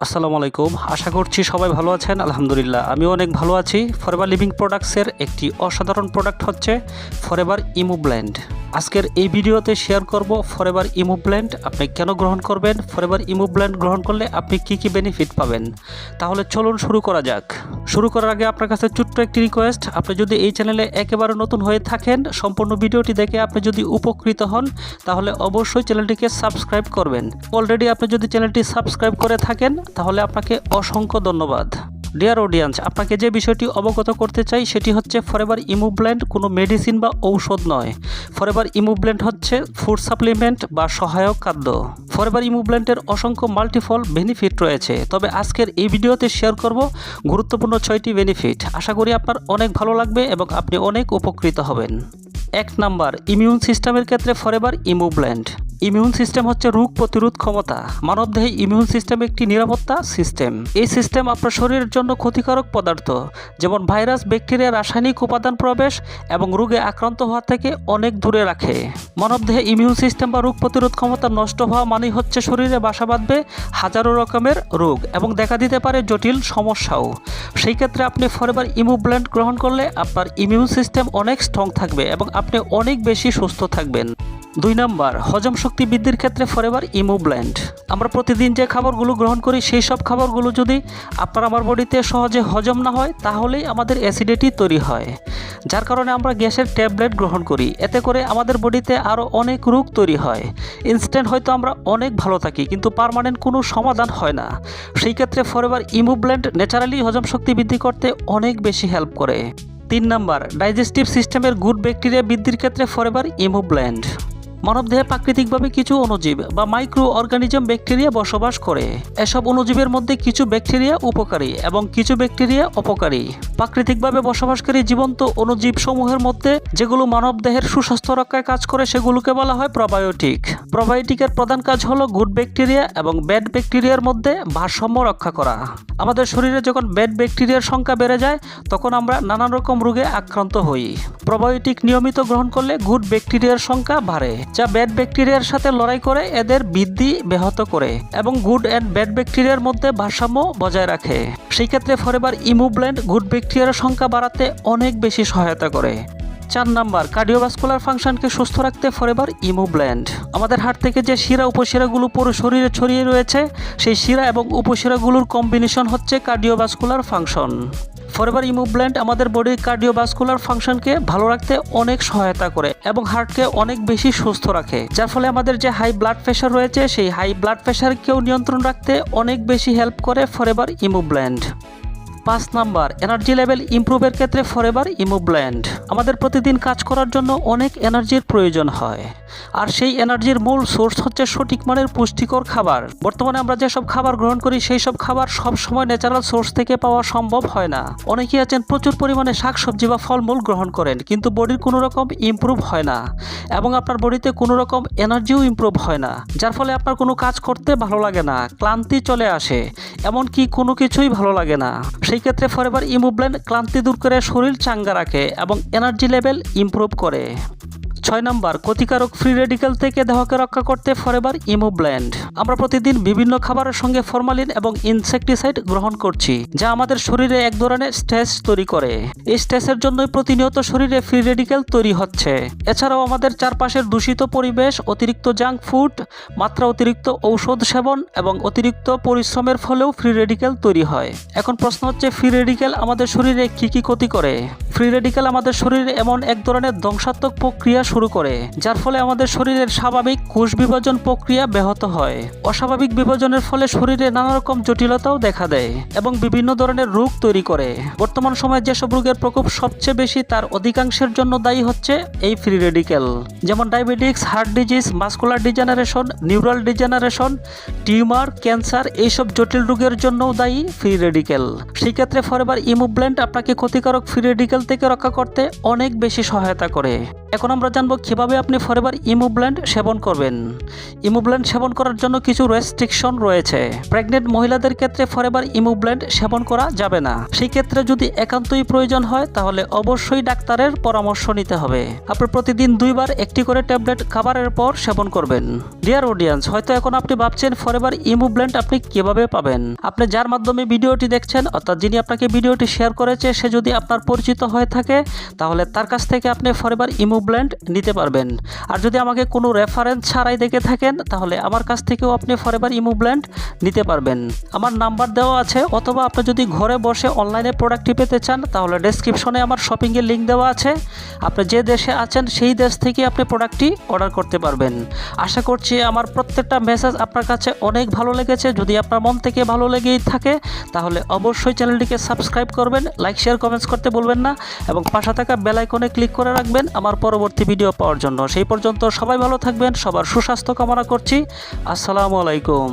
আসসালামু আলাইকুম। আশা করছি সবাই ভালো আছেন। আলহামদুলিল্লাহ আমিও অনেক ভালো আছি। ফরএভার লিভিং প্রোডাক্টসের একটি অসাধারণ প্রোডাক্ট হচ্ছে ফরএভার ইমুব্লেন্ড। আজকের এই ভিডিওতে শেয়ার করব ফরএভার ইমুব্লেন্ড আপনি কেন গ্রহণ করবেন, ফরএভার ইমুব্লেন্ড গ্রহণ করলে আপনি কি বেনিফিট পাবেন। তাহলে চলুন শুরু করা যাক। শুরু করার আগে আপনার কাছে ছোট্ট একটি রিকোয়েস্ট, আপনি যদি এই চ্যানেলে একেবারে নতুন হয়ে থাকেন, সম্পূর্ণ ভিডিওটি দেখে আপনি যদি উপকৃত হন তাহলে অবশ্যই চ্যানেলটিকে সাবস্ক্রাইব করবেন। অলরেডি আপনি যদি চ্যানেলটি সাবস্ক্রাইব করে থাকেন তাহলে আপনাকে অসংখ্য ধন্যবাদ। ডিয়ার অডিয়েন্স, আপনাকে যে বিষয়টি অবগত করতে চাই সেটি হচ্ছে ফরএভার ইমুব্লেন্ড কোনো মেডিসিন বা ঔষধ নয়। ফরএভার ইমুব্লেন্ড হচ্ছে ফুড সাপ্লিমেন্ট বা সহায়ক খাদ্য। ফরএভার ইমুব্লেন্ডের অসংখ্য মাল্টিফল বেনিফিট রয়েছে, তবে আজকের এই ভিডিওতে শেয়ার করব গুরুত্বপূর্ণ 6টি বেনিফিট। আশা করি আপনার অনেক ভালো লাগবে এবং আপনি অনেক উপকৃত হবেন। 1 নাম্বার, ইমিউন সিস্টেমের ক্ষেত্রে ফরএভার ইমুব্লেন্ড। ইমিউন সিস্টেম হচ্ছে রোগ প্রতিরোধ ক্ষমতা। মানবদেহে ইমিউন সিস্টেম একটি নিরাপত্তা সিস্টেম। এই সিস্টেম আপনার শরীরের জন্য ক্ষতিকারক পদার্থ যেমন ভাইরাস, ব্যাকটেরিয়া, রাসায়নিক উপাদান প্রবেশ এবং রোগে আক্রান্ত হওয়া থেকে অনেক দূরে রাখে। মানবদেহে ইমিউন সিস্টেম বা রোগ প্রতিরোধ ক্ষমতা নষ্ট হওয়া মানেই হচ্ছে শরীরে বাসা বাঁধবে হাজারো রকমের রোগ এবং দেখা দিতে পারে জটিল সমস্যাও। সেই ক্ষেত্রে আপনি ফরএভার ইমুব্লেন্ড গ্রহণ করলে আপনার ইমিউন সিস্টেম অনেক স্ট্রং থাকবে এবং আপনি অনেক বেশি সুস্থ থাকবেন। 2 নাম্বার, হজম শক্তি বৃদ্ধির ক্ষেত্রে ফরএভার ইমুব্লেন্ড। আমরা প্রতিদিন যে খাবারগুলো গ্রহণ করি সেই সব খাবারগুলো যদি আপনার আমার বডিতে সহজে হজম না হয় তাহলেই আমাদের অ্যাসিডিটি তৈরি হয়, যার কারণে আমরা গ্যাসের ট্যাবলেট গ্রহণ করি। এতে করে আমাদের বডিতে আরও অনেক রোগ তৈরি হয়। ইনস্ট্যান্ট হয়তো আমরা অনেক ভালো থাকি কিন্তু পার্মানেন্ট কোনো সমাধান হয় না। সেই ক্ষেত্রে ফরএভার ইমুব্লেন্ড ন্যাচারালি হজম শক্তি বৃদ্ধি করতে অনেক বেশি হেল্প করে। 3 নাম্বার, ডাইজেস্টিভ সিস্টেমের গুড ব্যাকটেরিয়া বৃদ্ধির ক্ষেত্রে ফরএভার ইমুব্লেন্ড। মানবদেহে প্রাকৃতিকভাবে কিছু অণুজীব বা মাইক্রো অর্গানিজম ব্যাকটেরিয়া বসবাস করে। এসব অণুজীবের মধ্যে কিছু ব্যাকটেরিয়া উপকারী এবং কিছু ব্যাকটেরিয়া অপকারী। প্রাকৃতিকভাবে বসবাসকারী জীবন্ত অণুজীব সমূহের মধ্যে যেগুলো মানবদেহের সুস্বাস্থ্য রক্ষায় কাজ করে সেগুলোকে বলা হয় প্রবায়োটিক। প্রবায়োটিকের প্রধান কাজ হলো গুড ব্যাকটেরিয়া এবং ব্যাড ব্যাকটেরিয়ার মধ্যে ভারসাম্য রক্ষা করা। আমাদের শরীরে যখন ব্যাড ব্যাকটেরিয়ার সংখ্যা বেড়ে যায় তখন আমরা নানান রকম রোগে আক্রান্ত হই। প্রবায়োটিক নিয়মিত গ্রহণ করলে গুড ব্যাকটেরিয়ার সংখ্যা বাড়ে, যা ব্যাড ব্যাকটেরিয়ার সাথে লড়াই করে এদের বৃদ্ধি ব্যাহত করে এবং গুড অ্যান্ড ব্যাড ব্যাকটেরিয়ার মধ্যে ভারসাম্য বজায় রাখে। সেই ক্ষেত্রে ফরএভার ইমুব্লেন্ড গুড ব্যাকটেরিয়ার সংখ্যা বাড়াতে অনেক বেশি সহায়তা করে। 4 নাম্বার, কার্ডিওভাস্কুলার ফাংশনকে সুস্থ রাখতে ফরএভার ইমুব্লেন্ড। আমাদের হার্ট থেকে যে শিরা উপশিরাগুলো পুরো শরীরে ছড়িয়ে রয়েছে সেই শিরা এবং উপশিরাগুলোর কম্বিনেশন হচ্ছে কার্ডিওভাস্কুলার ফাংশন। ফরএভার ইমুব্লেন্ড আমাদের বডির কার্ডিওভাস্কুলার ফাংশনকে ভালো রাখতে অনেক সহায়তা করে এবং হার্টকে অনেক বেশি সুস্থ রাখে, যার ফলে আমাদের যে হাই ব্লাড প্রেশার রয়েছে সেই হাই ব্লাড প্রেশারকেও নিয়ন্ত্রণ রাখতে অনেক বেশি হেল্প করে ফরএভার ইমুব্লেন্ড। 5 নাম্বার, এনার্জি লেভেল ইমপ্রুভের ক্ষেত্রে ফরএভার ইমুব্লেন্ড। আমাদের প্রতিদিন কাজ করার জন্য অনেক এনার্জির প্রয়োজন হয়, আর সেই এনার্জির মূল সোর্স হচ্ছে সঠিক মানের পুষ্টিকর খাবার। বর্তমানে আমরা যেসব খাবার গ্রহণ করি সেই সব খাবার সব সময় ন্যাচারাল সোর্স থেকে পাওয়া সম্ভব হয় না। অনেকেই আছেন প্রচুর পরিমাণে শাকসবজি বা ফলমূল গ্রহণ করেন কিন্তু বডির কোনো রকম ইমপ্রুভ হয় না এবং আপনার বডিতে কোনো রকম এনার্জিও ইমপ্রুভ হয় না, যার ফলে আপনার কোনো কাজ করতে ভালো লাগে না, ক্লান্তি চলে আসে, এমনকি কোনো কিছুই ভালো লাগে না। সেই ক্ষেত্রে ফরএভার ইমুব্লেন্ড ক্লান্তি দূর করে শরীর চাঙ্গা রাখে এবং এনার্জি লেভেল ইমপ্রুভ করে। 6 নাম্বার, ক্ষতিকারক ফ্রি রেডিক্যাল থেকে দেহকে রক্ষা করতে ফরএভার ইমুব্লেন্ড। আমরা প্রতিদিন বিভিন্ন খাবারের সঙ্গে ফরমালিন এবং ইনসেকটিসাইড গ্রহণ করছি, যা আমাদের শরীরে এক ধরনের স্ট্রেস তৈরি করে। এই স্ট্রেসের জন্যই প্রতিনিয়ত শরীরে ফ্রি রেডিক্যাল তৈরি হচ্ছে। এছাড়াও আমাদের চারপাশের দূষিত পরিবেশ, অতিরিক্ত জাঙ্ক ফুড, মাত্রা অতিরিক্ত ঔষধ সেবন এবং অতিরিক্ত পরিশ্রমের ফলেও ফ্রি রেডিক্যাল তৈরি হয়। এখন প্রশ্ন হচ্ছে, ফ্রি রেডিক্যাল আমাদের শরীরে কি ক্ষতি করে? ফ্রি রেডিক্যাল আমাদের শরীরে এমন এক ধরনের ধ্বংসাত্মক প্রক্রিয়া শুরু করে যার ফলে আমাদের শরীরের স্বাভাবিক কোষ বিভাজন প্রক্রিয়া ব্যাহত হয়। অস্বাভাবিক বিভাজনের ফলে শরীরে নানা রকম জটিলতাও দেখা দেয় এবং বিভিন্ন ধরনের রোগ তৈরি করে। বর্তমান সময়ে যেসব রোগের প্রকোপ সবচেয়ে বেশি তার অধিকাংশের জন্য দায়ী হচ্ছে এই ফ্রি রেডিক্যাল, যেমন diabetes, heart disease, muscular degeneration, neural degeneration, tumour, cancer, এইসব জটিল রোগের জন্যও দায়ী ফ্রি রেডিক্যাল। সেই ক্ষেত্রে ফরএভার ইমুব্লেন্ড আপনাকে ক্ষতিকারক ফ্রি রেডিক্যাল থেকে রক্ষা করতে অনেক বেশি সহায়তা করে। এখন আমরা জানবো কিভাবে আপনি ফরএভার ইমুব্লেন্ড সেবন করবেন। ইমুব্লেন্ড সেবন করার জন্য কিছু রেস্ট্রিকশন রয়েছে। প্রেগনেন্ট মহিলাদের ক্ষেত্রে ফরএভার ইমুব্লেন্ড সেবন করা যাবে না। সেই ক্ষেত্রে যদি একান্তই প্রয়োজন হয় তাহলে অবশ্যই ডাক্তারের পরামর্শ নিতে হবে। আপনি প্রতিদিন 2 বার একটি করে ট্যাবলেট খাবারের পর সেবন করবেন। ডিয়ার অডিয়েন্স, হয়তো এখন আপনি ভাবছেন ফরএভার ইমুব্লেন্ড আপনি কিভাবে পাবেন। আপনি যার মাধ্যমে ভিডিওটি দেখছেন, অর্থাৎ যিনি আপনাকে ভিডিওটি শেয়ার করেছে, সে যদি আপনার পরিচিত হয়ে থাকে তাহলে তার কাছ থেকে আপনি ফরএভার ইমুব্লেন্ড নিতে পারবেন। আর যদি আমাকে কোনো রেফারেন্স ছাড়াই দেখে থাকেন তাহলে আমার কাছ থেকেও আপনি ফরএভার ইমুব্লেন্ড নিতে পারবেন। আমার নাম্বার দেওয়া আছে, অথবা আপনি যদি ঘরে বসে অনলাইনে প্রোডাক্টটি পেতে চান তাহলে ডেসক্রিপশনে আমার শপিংয়ের লিঙ্ক দেওয়া আছে। আপনি যে দেশে আছেন সেই দেশ থেকে আপনি প্রোডাক্টটি অর্ডার করতে পারবেন। আশা করছি আমার প্রত্যেকটা মেসেজ আপনার কাছে অনেক ভালো লেগেছে। যদি আপনার মন থেকে ভালো লেগেই থাকে তাহলে অবশ্যই চ্যানেলটিকে সাবস্ক্রাইব করবেন, লাইক শেয়ার কমেন্টস করতে বলবেন না, এবং পাশে থাকা বেল আইকনে ক্লিক করে রাখবেন আমার পরবর্তী ভিডিও পাওয়ার জন্য। সেই পর্যন্ত সবাই ভালো থাকবেন, সবার সুস্বাস্থ্য কামনা করছি। আসসালামু আলাইকুম।